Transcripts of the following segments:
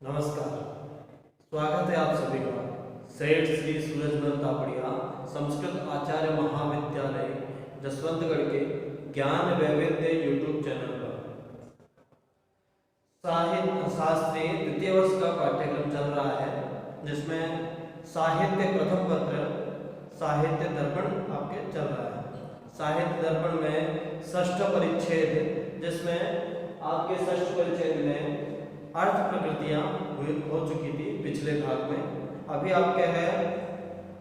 नमस्कार, स्वागत है आप सभी का सेठ श्री सूरजमल तापड़िया संस्कृत आचार्य महाविद्यालय जसवंतगढ़ के ज्ञान वैविध्य यूट्यूब चैनल पर। साहित्य शास्त्री द्वितीय वर्ष का पाठ्यक्रम चल रहा है, जिसमें साहित्य प्रथम पत्र साहित्य दर्पण आपके चल रहा है। साहित्य दर्पण में षष्ठ परिच्छेद, जिसमें आपके षष्ठ परिच्छेद में अर्थ प्रकृतियां हो चुकी थी पिछले भाग में। अभी आपके है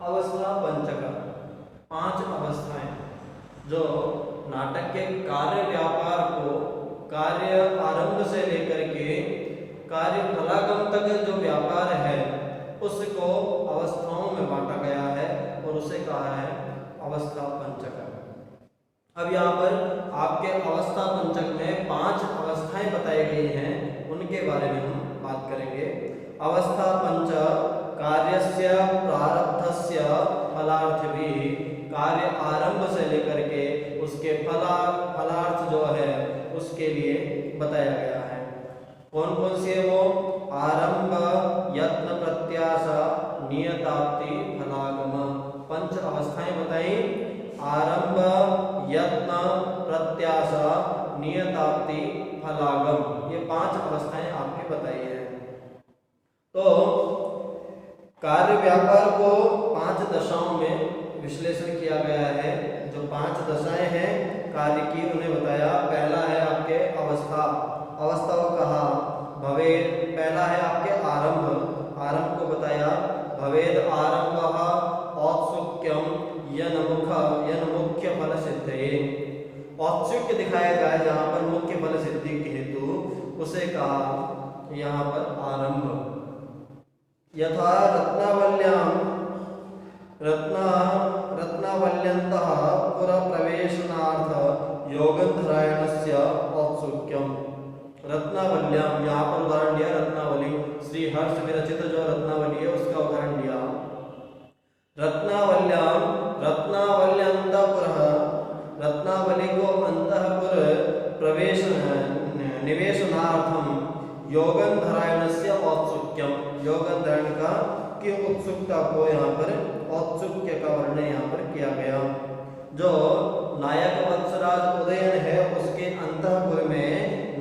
अवस्था पंचका, 5 अवस्थाएं जो नाटक के कार्य व्यापार को कार्य आरंभ से लेकर के कार्य फलागम तक जो व्यापार है उसको अवस्थाओं में बांटा गया है और उसे कहा है अवस्था पंचक। अब यहाँ पर आपके अवस्था पंचक में 5 अवस्थाएं बताई गई हैं, उनके बारे में हम बात करेंगे। अवस्था पंच कार्यस्य प्रारब्धस्य फलार्थभी, कार्य आरंभ से लेकर के उसके फलार्थ जो है उसके लिए बताया गया है। कौन कौन सी है वो? आरंभ, यत्न, प्रत्याशा, नियताप्ति, फलागम। 5 अवस्थाएं बताई। आरंभ, यत्न, प्रत्याशा, नियताप्ति, फलागम, ये 5 अवस्थाएं आपने बताई है। तो कार्य व्यापार को 5 दशाओं में विश्लेषण किया गया है। जो 5 दशाएं हैं कार्य की, उन्हें बताया। पहला है आपके अवस्था, अवस्था को कहा भवेद। पहला है आपके आरंभ, आरंभ को बताया भवेद आरंभ औत्सुक्यम यन्मुख्य फल सिद्धये। औत्सुक्य दिखाया जाए जहां पर मुख्य फल सिद्धि के हेतु, उसे कहा यहाँ पर आरंभ। यथा रत्नावल्यन्तः पुरप्रवेशनार्थ योगन्धरायणस्य औत्सुक्यम। रत्नावल्याम, यहाँ पर उदाहरण दिया रत्नावली, श्री हर्ष विरचित जो रत्नावली है उसका उदाहरण दिया। रत्नावल्याम रत्नावल्यन्तपुरः, रत्नावली को अंतःपुर प्रवेश निवेशनार्थम योगन्धरायणस्य औत्सुक्यम, योगन्धरायण का की उत्सुकता को यहाँ पर औत्सुक्य का वर्णन यहाँ पर किया गया। जो नायक वत्सराज उदयन है उसके अंतःपुर में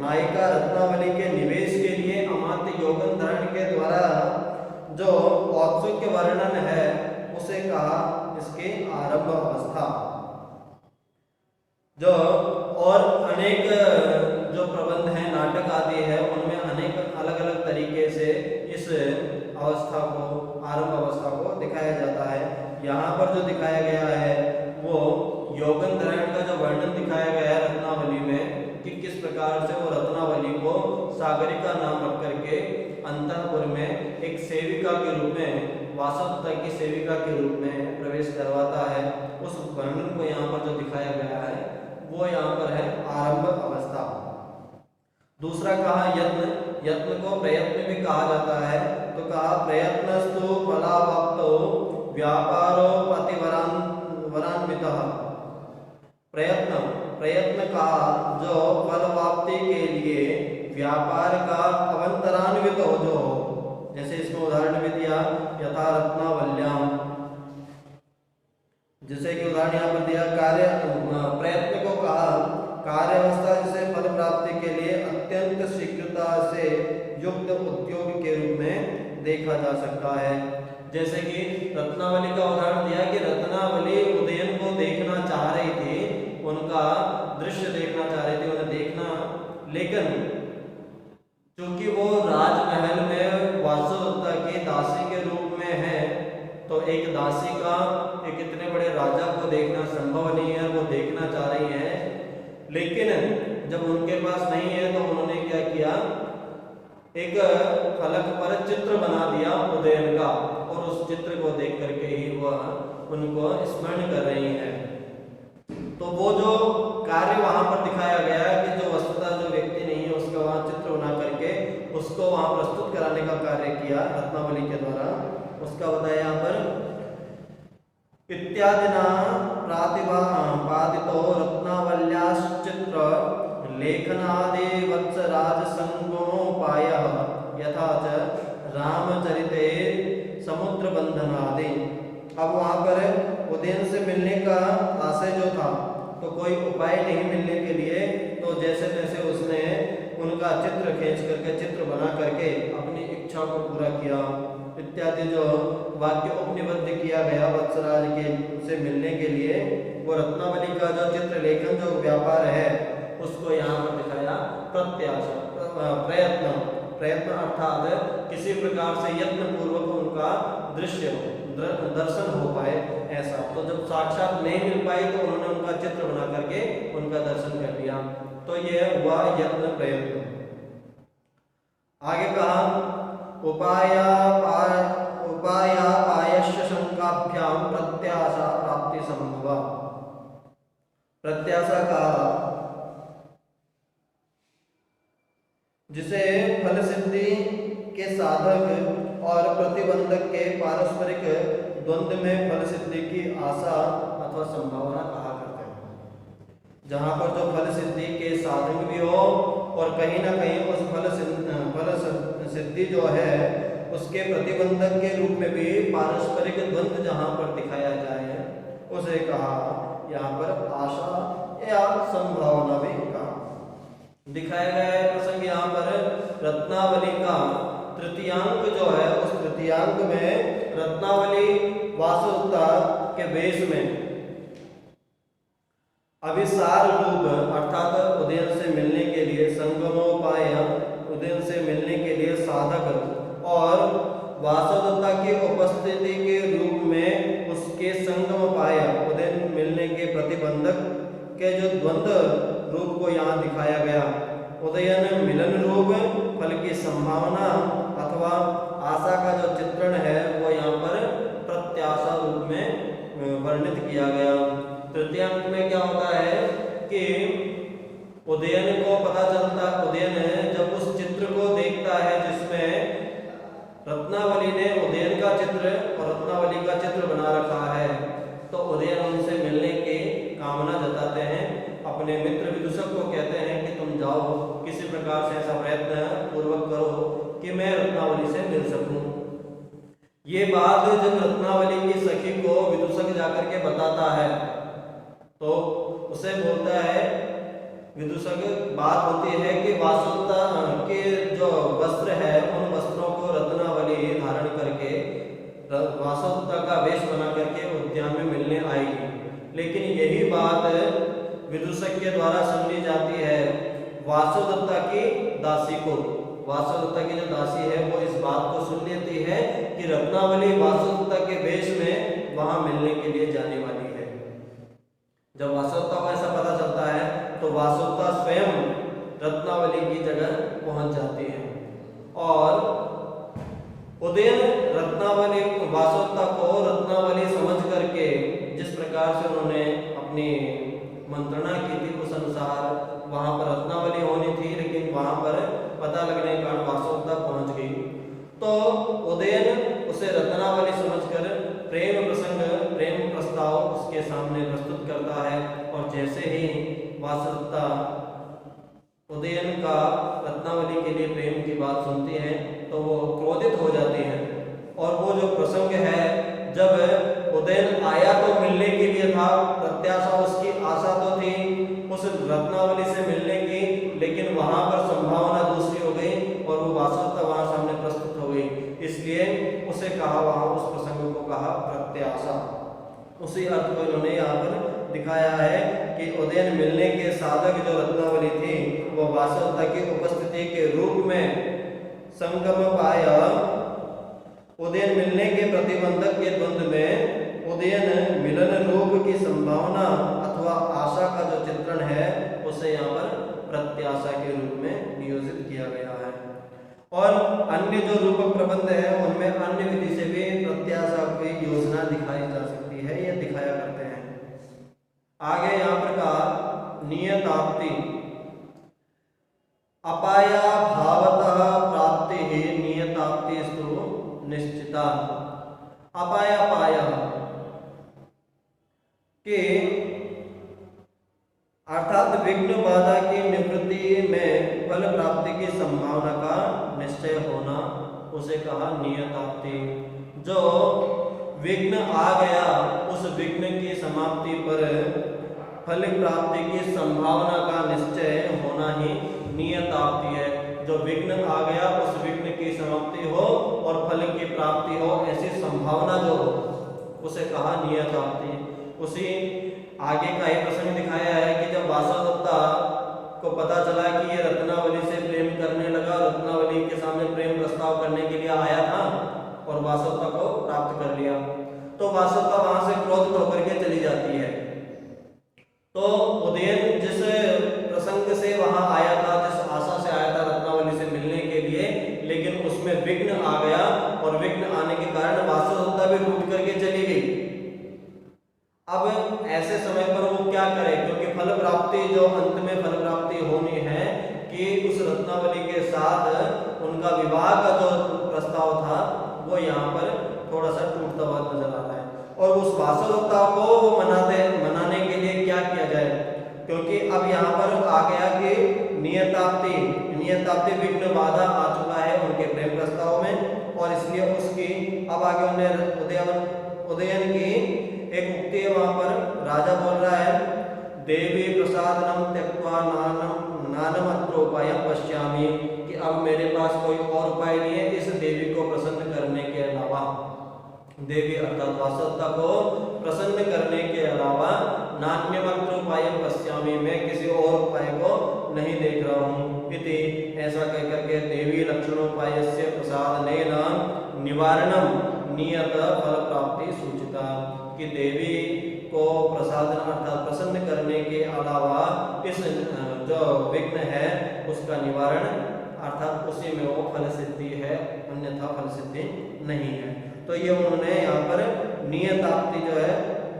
नायिका रत्नावली के निवेश के लिए अमात्य योगन्धरायण के द्वारा जो औत्सुक्य वर्णन है उसे कहा इसके आरंभ अवस्था। जो और अनेक जो प्रबंध हैं, नाटक आदि है, उनमें अनेक अलग अलग तरीके से इस अवस्था को, आरंभ अवस्था को दिखाया जाता है। यहाँ पर जो दिखाया गया है वो योगन्धरायण का जो वर्णन दिखाया गया है रत्नावली में, कि किस प्रकार से वो रत्नावली को सागरिका नाम रख करके अंतःपुर में एक सेविका के रूप में, वासवदत्ता की सेविका के रूप में प्रवेश करवाता है। उस वर्णन को यहाँ पर जो दिखाया गया है वो यहाँ पर है आरंभ अवस्था। दूसरा कहा यत्न, यत्न को प्रयत्न भी कहा जाता है। तो कहा प्रयत्नस्तु फलावाप्तो व्यापारो अतिवरान्वितः। प्रयत्न, प्रयत्न कहा जो फलवाप्ति के लिए व्यापार का अवंतरान्वित हो जो हो, जैसे इसमें उदाहरण भी दिया यथा रत्नावल्याम, जैसे कि उदाहरण यहाँ पर दिया कार्य प्रयत्न को कहा कार्यावस्था जिसे फल प्राप्ति के लिए अत्यंत शीघ्रता से युक्त उद्योग के रूप में देखा जा सकता है। जैसे कि रत्नावली का उदाहरण दिया कि रत्नावली उदयन को देखना चाह रही थी, उनका दृश्य देखना चाह रही थी, उन्हें देखना, लेकिन चूंकि वो राजमहल में वासवदत्ता की दासी के रूप में है, तो एक दासी का एक इतने बड़े राजा को देखना संभव नहीं है। वो देखना चाह रही है, लेकिन जब उनके पास नहीं है तो उन्होंने क्या किया, एक फलक पर चित्र बना दिया उदयन का, और उस चित्र को देख करके ही वह उनको स्मरण कर रही है। तो वो जो कार्य वहां पर दिखाया गया है कि जो वस्तुतः जो व्यक्ति नहीं है उसका वहां चित्र बना करके उसको वहां प्रस्तुत कराने का कार्य किया रत्नावली के द्वारा, उसका बताया यहाँ पर इत्यादिना प्रतिपादितो रत्नावल्याश्चित्र लेखनादि वत्सराज संगमोपायः यथा च बंधनादि। अब वहाँ पर उदयन से मिलने का आशय जो था, तो कोई उपाय नहीं मिलने के लिए, तो जैसे तैसे उसने उनका चित्र खींच करके, चित्र बना करके अपनी इच्छा को पूरा किया इत्यादि जो वाक्य उपनिबद्ध किया गया वत्सराज के से मिलने के लिए, वो रत्नावली का जो चित्र लेखन जो व्यापार है उसको यहाँ पर दिखाया। प्रत्याशा प्रयत्न, प्रयत्न अर्थात किसी प्रकार से यत्न पूर्वक उनका दृश्य दर्शन हो पाए ऐसा। तो जब साक्षात नहीं मिल पाई तो उन्होंने उनका चित्र बना करके उनका दर्शन कर लिया, तो यह हुआ यत्न प्रयत्न। आगे कहा उपायापायश्च शंकाभ्याम प्रत्याशा प्राप्ति संभवा। प्रत्याशा कहा जिसे फल सिद्धि के साधक और प्रतिबंधक के पारस्परिक द्वंद्व में फल सिद्धि की आशा अथवा संभावना कहा करते हैं। जहाँ पर जो फल सिद्धि के साधक भी हो और कहीं ना कहीं उस फल सिद्धि जो है उसके प्रतिबंधक के रूप में भी पारस्परिक द्वंद्व जहाँ पर दिखाया जाए उसे कहा यहाँ पर आशा या संभावना भी कहा। दिखाया गया है प्रसंग यहाँ पर रत्नावली का तृतीयांक जो है, उस तृतीयांक में रत्नावली वासुदेवता के वेश में अभिसार रूप अर्थात उदयन से मिलने के लिए संगमोपाय, उदयन से मिलने के लिए साधक और वासुदेवता की उपस्थिति के रूप में उसके संगमोपाय उदयन मिलने के प्रतिबंधक के जो द्वंद्व रूप को यहाँ दिखाया गया। उदयन मिलन रूप फल की संभावना अथवा आशा का जो चित्रण है वो यहाँ पर प्रत्याशा रूप में वर्णित किया गया। तृतीयांक में क्या होता है कि उदयन को पता चलता, उदयन जब उस चित्र को देखता है जिसमें रत्नावली ने उदयन का चित्र और रत्नावली का चित्र बना रखा है, तो उदयन उनसे मिलने की कामना जताते हैं। अपने मित्र विदूषक को कहते हैं कि तुम जाओ, किसी प्रकार से ऐसा प्रयत्न पूर्वक करो कि मैं रत्नावली से मिल सकूं। ये बात जब रत्नावली की सखी को विदूषक जाकर के बताता है तो उसे बोलता है, विदूषक बात होती है कि वासुदेवता के जो वस्त्र है उन वस्त्रों को रत्नावली धारण करके वासुदेवता का वेश बना करके उद्यान में मिलने आएगी। लेकिन यही बात विदूषक के द्वारा सुन ली जाती है वासुदेवता की दासी को। वासुदेवता की जो दासी है वो इस बात को सुन लेती है कि रत्नावली वासुदेवता के वेश में वहां मिलने के लिए जाने वाली है। जब वासुदेवता को ऐसा पता चलता है तो वासुदेवता स्वयं रत्नावली की जगह पहुंच जाती है और उदयन रत्नावली वासुदेवता को रत्नावली समझ करके जिस प्रकार से उन्होंने अपनी मंत्रणा की थी उस अनुसार वहां पर रत्नावली होनी थी, लेकिन वहां पर पता लगने के कारण वासुदेवता पहुंच गई। तो उदयन उसे रत्नावली समझकर प्रेम प्रसंग, प्रेम प्रस्ताव उसके सामने प्रस्तुत करता है और जैसे ही वासुदेवता उदयन का रत्नावली के लिए प्रेम की बात सुनती है तो वो क्रोधित हो जाती है। और वो जो प्रसंग है जब उदयन आया तो मिलने के लिए था, प्रत्याशा उसकी आशा तो थी उस रत्नावली से मिलने की, लेकिन वहां पर संभावना दूसरी हो गई और वो वासुदेवता वहां सामने प्रस्तुत हो गई। इसलिए उसे कहा, वहां उस प्रसंग को कहा प्रत्याशा। उसी अर्थ को इन्होंने यहाँ पर दिखाया है कि उदयन मिलने के साधक जो रत्नावली थी वो वासुदेवता की उपस्थिति के रूप में संगम पाया। उदयन मिलने के प्रतिबंधक के द्वंद्व में उदयन मिलन रूप की संभावना अथवा आशा का जो चित्रण है उसे यहाँ पर प्रत्याशा के रूप में नियोजित किया गया है। और अन्य जो रूपक प्रबंध है उनमें अन्य विधि से भी प्रत्याशा की योजना दिखाई जा सकती है, यह दिखाया करते हैं। आगे यहाँ पर कहा नियताप्ति, अपाया भावतः प्राप्ति ही नियताप्तिस्तु निश्चिता। अपाया पाया कि अर्थात विघ्न बाधा की निवृत्ति में फल प्राप्ति की संभावना का निश्चय होना, उसे कहा नियताप्ति। जो विघ्न आ गया, उस विघ्न की समाप्ति पर फल प्राप्ति की संभावना का निश्चय होना ही नियताप्ति है। जो विघ्न आ गया उस विघ्न की समाप्ति हो और फल की प्राप्ति हो, ऐसी संभावना जो हो उसे कहा नियताप्ति। उसी आगे का ही प्रसंग दिखाया है कि जब वासवदत्ता को पता चला कि ये रत्नावली से प्रेम करने लगा, रत्नावली के सामने प्रेम प्रस्ताव करने के लिए आया था और वासवदत्ता को प्राप्त कर लिया, तो वासवदत्ता वहां से क्रोधित होकर के चली जाती है। तो उदयन जिस प्रसंग से वहां आया था, जिस आशा से आया था रत्नावली से मिलने के लिए, लेकिन उसमें विघ्न आ गया और विघ्न आने के कारण वासवदत्ता भी रूठ करके चली गई। अब ऐसे समय पर वो क्या करे, क्योंकि फल प्राप्ति जो अंत में फल प्राप्ति होनी है कि उस रत्नावली के साथ उनका विवाह का जो प्रस्ताव था वो यहाँ पर थोड़ा सा टूटता हुआ नजर आ रहा है। और उस वासवदत्ता को मनाने के लिए क्या किया जाए, क्योंकि अब यहाँ पर आ गया कि नियताप्ति विघ्न बाधा आ चुका है उनके प्रेम प्रस्ताव में, और इसलिए उसकी अब आगे उन्हें उदयन की एक उक्ति है, वहां पर राजा बोल रहा है, देवी प्रसादनम त्यक्त्वा नानम अत्र उपायं पश्यामि, कि अब मेरे पास कोई और उपाय नहीं है इस देवी को प्रसन्न करने के अलावा। देवी अर्थात वासवदत्ता को प्रसन्न करने के अलावा नान्यमत्र उपायं पश्यामि, मैं किसी और उपाय को नहीं देख रहा हूँ। इति ऐसा कह करके देवी लक्षणोपायस्य प्रसादनेन निवारणम नियत फल प्राप्ति सूचिता, कि देवी को प्रसादन अर्थात प्रसन्न करने के अलावा इस जो विघ्न है उसका निवारण अर्थात उसी में वो फल सिद्धि है, अन्यथा फल सिद्धि नहीं है। तो ये उन्होंने यहाँ पर नियताप्ति जो है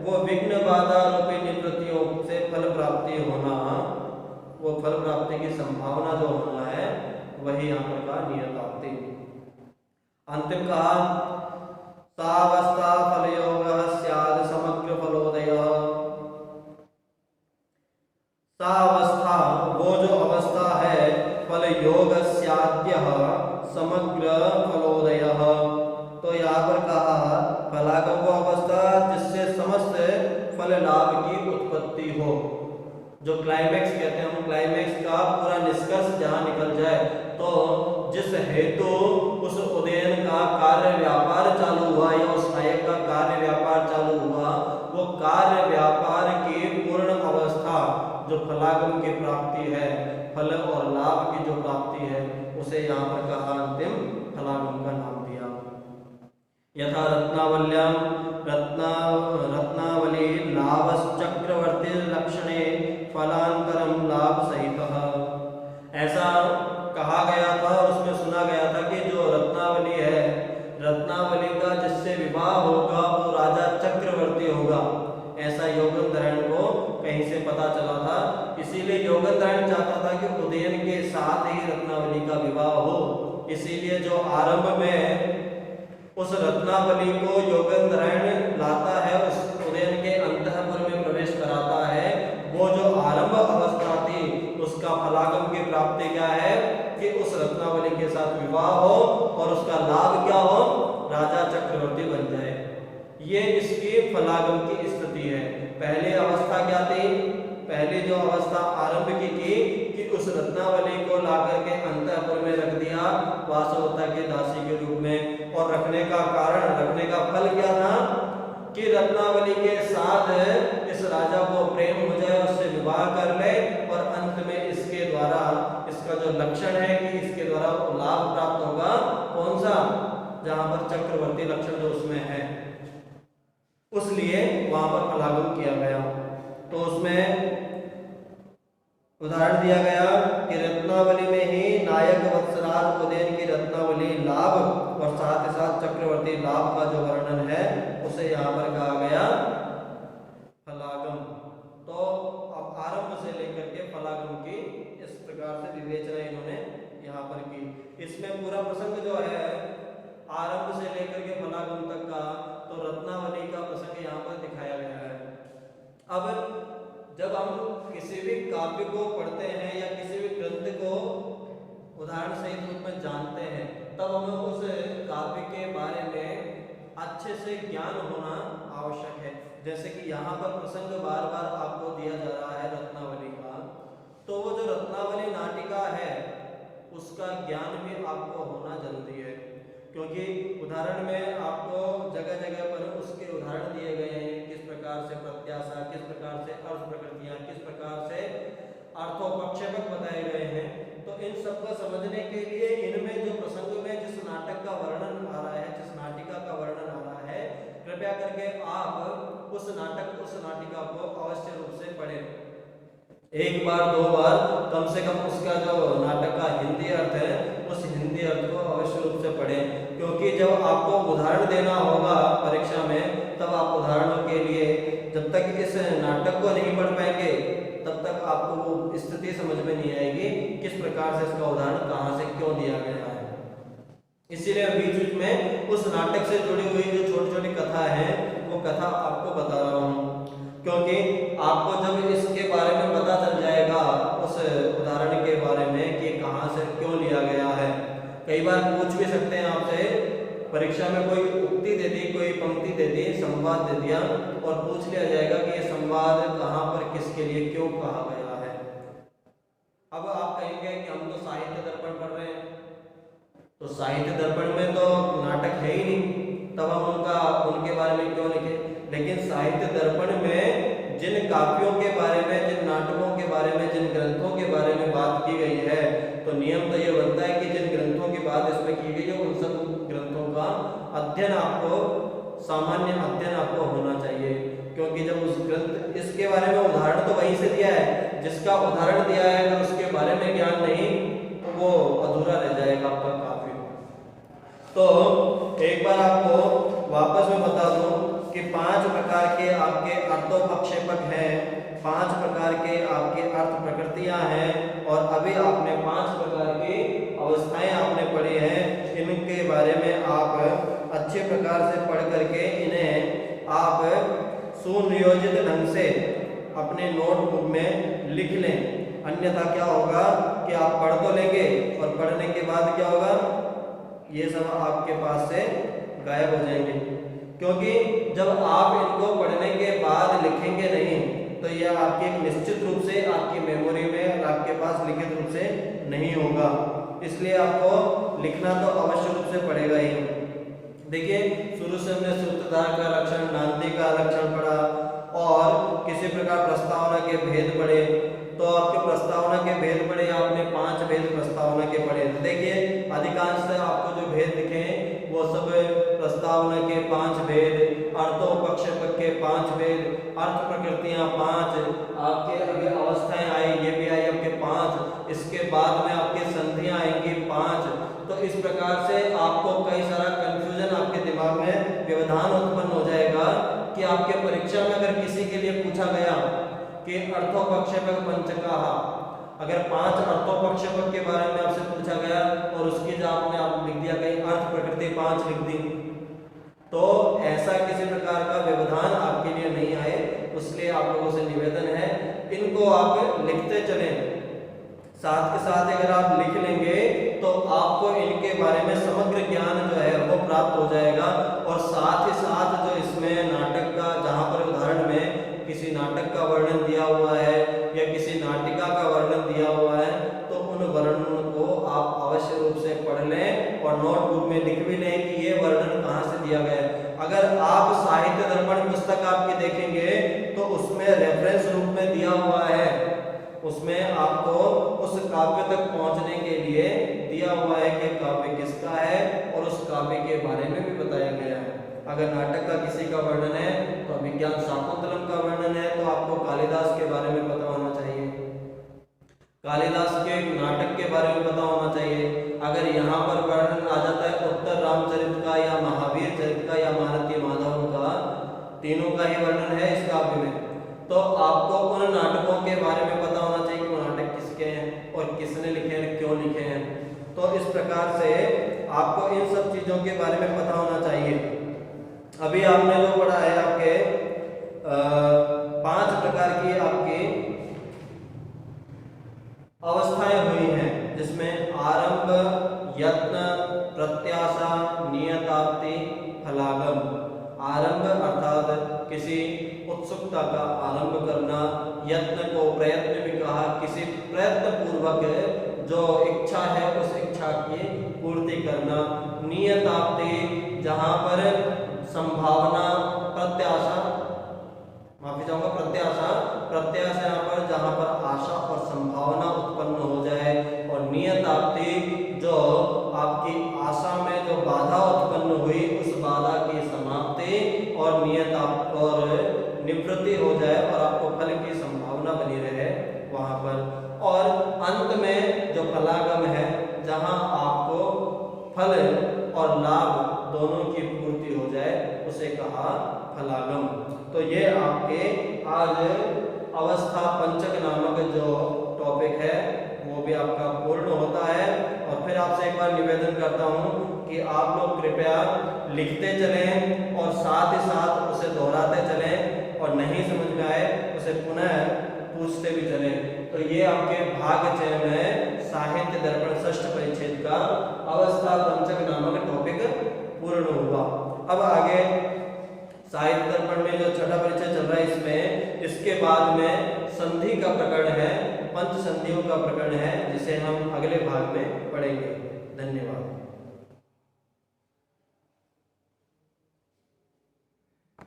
वो विघ्न बाधा रूपी निवृत्तियों से फल प्राप्ति होना, वो फल प्राप्ति की संभावना जो होना है वही यहाँ पर कहा नियताप्ति। अंतिम कहा सावस्था फलयोगः स्याद् समग्र फलोदयः। सावस्था वो जो अवस्था है, फल योग स्याद्यः समग्र फलोदयः। तो यहाँ पर कहा फलागम वो अवस्था जिससे समस्त फल लाभ की उत्पत्ति हो, जो क्लाइमेक्स कहते हैं हम, क्लाइमेक्स का पूरा निष्कर्ष जहाँ निकल जाए। तो जिस हेतु उस उदयन का कार्य व्यापार चालू हुआ या उस नायक का कार्य व्यापार चालू हुआ, वो कार्य व्यापार की पूर्ण अवस्था जो फलागम की प्राप्ति है, फल और लाभ की जो प्राप्ति है, उसे यहाँ पर कहा अंतिम फलागम का नाम दिया। यथा रत्नावली लाभश्चक्रवर्ती लक्षणे फलांतरम लाभ सहितः। ऐसा कहा गया था और उसमें सुना गया था कि जो रत्नावली है, रत्नावली का जिससे विवाह होगा वो राजा चक्रवर्ती होगा, ऐसा योगेंद्रन को कहीं से पता चला था। इसीलिए योगेंद्रन चाहता था कि उदयन के साथ ही रत्नावली का विवाह हो। इसीलिए जो आरंभ में उस रत्नावली को योगेंद्रन लाता है, उस उदयन के अंतःपुर में प्रवेश कराता है, वो जो आरंभ अवस्था थी उसका फलागम की प्राप्ति क्या है कि उस रत्नावली के साथ विवाह हो और उसका लाभ क्या हो, राजा चक्रवर्ती बन जाए। ये इसकी फलागम की स्थिति है। पहली अवस्था क्या थी, पहली जो अवस्था आरंभ की थी कि उस रत्नावली को लाकर के अंतःपुर में रख दिया वासवदत्ता के दासी के रूप में, और रखने का कारण, रखने का फल क्या था कि रत्नावली के साथ इस राजा को प्रेम हो जाए, उससे विवाह कर ले, और अंत में इसके द्वारा, इसका जो लक्षण है कि इसके द्वारा लाभ प्राप्त होगा, कौन सा, जहां पर चक्रवर्ती लक्षण जो उसमें है, उसलिए वहां पर फलागम किया गया। तो उसमें उदाहरण दिया गया कि रत्नावली में ही नायक वत्सराज उदयन की रत्नावली लाभ और साथ ही साथ चक्रवर्ती लाभ का जो वर्णन है उसे यहाँ पर कहा गया फलागम। तो अब आरंभ से लेकर के फलागम की इस प्रकार से विवेचना इन्होंने यहाँ पर की। इसमें पूरा प्रसंग जो है आरंभ से लेकर के फलागम तक का, तो रत्नावली का प्रसंग यहाँ पर दिखाया गया है। अब जब हम किसी भी काव्य को पढ़ते हैं या किसी भी ग्रंथ को उदाहरण सहित रूप में जानते हैं, तब हमें उस काव्य के बारे में अच्छे से ज्ञान होना आवश्यक है। जैसे कि यहाँ पर प्रसंग बार बार आपको दिया जा रहा है रत्नावली का, तो वो जो रत्नावली नाटिका है उसका ज्ञान भी आपको होना जरूरी है, क्योंकि उदाहरण में आपको जगह जगह पर उसके उदाहरण दिए गए हैं, किस प्रकार से प्रत्याशा, किस प्रकार से अर्थ प्रकृतियां, किस प्रकार से अर्थोपक्षेपक बताए गए हैं। तो इन सब को समझने के लिए इनमें जो प्रसंग में जिस नाटक का वर्णन आ रहा है, जिस नाटिका का वर्णन आ रहा है, कृपया करके आप उस नाटक उस नाटिका को अवश्य रूप से पढ़ें। एक बार दो बार कम से कम उसका जो नाटक का हिंदी अर्थ है उस हिंदी अर्थ को अवश्य रूप से पढ़ें, क्योंकि जब आपको उदाहरण देना होगा परीक्षा में, तब आप उदाहरणों के लिए जब तक इस नाटक को नहीं पढ़ पाएंगे तब तक आपको वो स्थिति समझ में नहीं आएगी किस प्रकार से इसका उदाहरण कहाँ से क्यों दिया गया है। इसीलिए बीच बीच में उस नाटक से जुड़ी हुई जो छोटी छोटी कथा है वो कथा आपको बता रहा हूँ, क्योंकि आपको जब इसके बारे में पता चल जाएगा उस उदाहरण के बारे में कि कहाँ से क्यों लिया गया है। कई बार पूछ भी सकते हैं आपसे, परीक्षा में कोई उक्ति दे दी, कोई पंक्ति दे दी, संवाद दे दिया और पूछ लिया जाएगा कि ये संवाद कहाँ पर किसके लिए क्यों कहा गया है। अब आप कहेंगे कि हम तो साहित्य दर्पण पढ़ रहे हैं, तो साहित्य दर्पण में तो नाटक है ही नहीं, तब हम उनके बारे में क्यों लिखे। लेकिन साहित्य दर्पण में जिन काव्यों के बारे में, जिन नाटकों के बारे में, जिन ग्रंथों के बारे में बात की गई है, तो नियम तो ये बनता है कि जिन ग्रंथों की बात इसमें की गई है उन सब ग्रंथों का अध्ययन आपको, सामान्य अध्ययन आपको होना चाहिए, क्योंकि जब उस ग्रंथ इसके बारे में उदाहरण तो वहीं से दिया है, जिसका उदाहरण दिया है अगर उसके बारे में ज्ञान नहीं तो वो अधूरा रह जाएगा आपका काव्य। तो एक बार आपको वापस में बता दूं कि 5 प्रकार के आपके अर्थोपक्षेपक हैं, 5 प्रकार के आपके अर्थ प्रकृतियां हैं, और अभी आपने 5 प्रकार की अवस्थाएं आपने पढ़ी हैं। इनके बारे में आप अच्छे प्रकार से पढ़ करके इन्हें आप सुनियोजित ढंग से अपने नोटबुक में लिख लें, अन्यथा क्या होगा कि आप पढ़ तो लेंगे और पढ़ने के बाद क्या होगा, ये सब आपके पास से गायब हो जाएंगे, क्योंकि जब आप इनको पढ़ने के बाद लिखेंगे नहीं तो यह आपकी एक निश्चित रूप से आपकी मेमोरी में और आपके पास लिखित रूप से नहीं होगा। इसलिए आपको लिखना तो अवश्य रूप से पड़ेगा ही। देखिए, शुरू से हमने सूत्रधार का लक्षण, नांदी का लक्षण पढ़ा और किसी प्रकार प्रस्तावना के भेद पढ़े। तो आपके प्रस्तावना के भेद पढ़े, आपने 5 भेद प्रस्तावना के पढ़े। तो देखिए, अधिकांशतः आपको जो भेद दिखे वो सब प्रस्तावना के 5 भेद, अर्थोपक्षेपक के 5 भेद, अर्थ प्रकृतियां 5, आपके अभी अवस्थाएं आई ये भी आई आपके 5, इसके बाद में आपके संधियां आएंगी 5। तो इस प्रकार से आपको कई सारा कंफ्यूजन आपके दिमाग में व्यवधान उत्पन्न हो जाएगा कि आपके परीक्षा में अगर किसी के लिए पूछा गया कि अर्थोपक्षेपक पंचकाः, अगर 5 अर्थोपक्षेपक के बारे में आपसे पूछा गया और उसकी जगह में आप लिख दिया कहीं अर्थ प्रकृति 5 लिख दी, तो ऐसा किसी प्रकार का व्यवधान आपके लिए नहीं आए, इसलिए आप लोगों से निवेदन है इनको आप लिखते चलें। साथ के साथ अगर आप लिख लेंगे तो आपको इनके बारे में समग्र ज्ञान जो है वो प्राप्त हो जाएगा। और साथ ही साथ जो इसमें नाटक का, जहाँ पर उदाहरण में किसी नाटक का वर्णन दिया हुआ है या किसी नाटिका का वर्णन दिया हुआ है, तो उन वर्णन को आप अवश्य रूप से पढ़ लें और नोटबुक में लिख भी लें कि ये वर्णन कहाँ से दिया गया है। अगर आप साहित्य दर्पण पुस्तक आपकी देखेंगे तो उसमें रेफरेंस रूप में दिया हुआ है, उसमें आपको उस काव्य तक पहुंचने के लिए दिया हुआ है कि काव्य किसका है और उस काव्य के बारे में भी बताया गया है। अगर नाटक का किसी का वर्णन है तो अभिज्ञान शाकुंतलम का वर्णन है तो आपको कालिदास के बारे में पता होना चाहिए, कालिदास के नाटक के बारे में पता होना चाहिए। अगर यहाँ पर वर्णन आ जाता है उत्तर रामचरित का या महावीर चरित का या मानती माधव का, तीनों का ही वर्णन है इस काव्य में, तो आपको उन नाटकों के बारे में पता होना चाहिए कि वो नाटक किसके हैं और किसने लिखे हैं, क्यों लिखे हैं। तो इस प्रकार से आपको इन सब चीज़ों के बारे में पता होना चाहिए। अभी आपने जो पढ़ा है आपके 5 प्रकार की आपकी अवस्थाएं हुई हैं, जिसमें आरंभ, यत्न, प्रत्याशा, नियताप्ति, फलागम। आरंभ अर्थात किसी उत्सुकता का आरंभ करना, यत्न को प्रयत्न भी कहा, किसी प्रयत्न पूर्वक जो इच्छा है उस इच्छा की पूर्ति करना। नियताप्ति जहाँ पर संभावना, प्रत्याशा, माफी चाहूंगा, प्रत्याशा, प्रत्याशा यहाँ पर जहाँ पर आशा और संभावना उत्पन्न हो जाए। और नियताप्ति जो आपकी आशा में जो बाधा उत्पन्न हुई उस बाधा की समाप्ति और नियताप्ति और निवृत्ति हो जाए और आपको फल की संभावना बनी रहे वहां पर। और अंत में जो फलागम है जहां आपको फल और लाभ दोनों की पूर्ति हो जाए उसे कहा फलागम। तो ये आपके आज अवस्था पंचक नामक जो टॉपिक है वो भी आपका पूर्ण होता है। और फिर आपसे एक बार निवेदन करता हूँ कि आप लोग कृपया लिखते चलें और साथ ही साथ उसे दोहराते चलें और नहीं समझ में आए उसे पुनः पूछते भी चलें। तो ये आपके भाग 6 में साहित्य दर्पण षष्ठ परिच्छेद का अवस्था पंचक नामक टॉपिक पूर्ण हुआ। अब आगे साहित्य दर्पण में जो छठा परिच्छेद चल रहा है इसमें इसके बाद में संधि का प्रकरण है, पंच संधियों का प्रकरण है जिसे हम अगले भाग में पढ़ेंगे। धन्यवाद।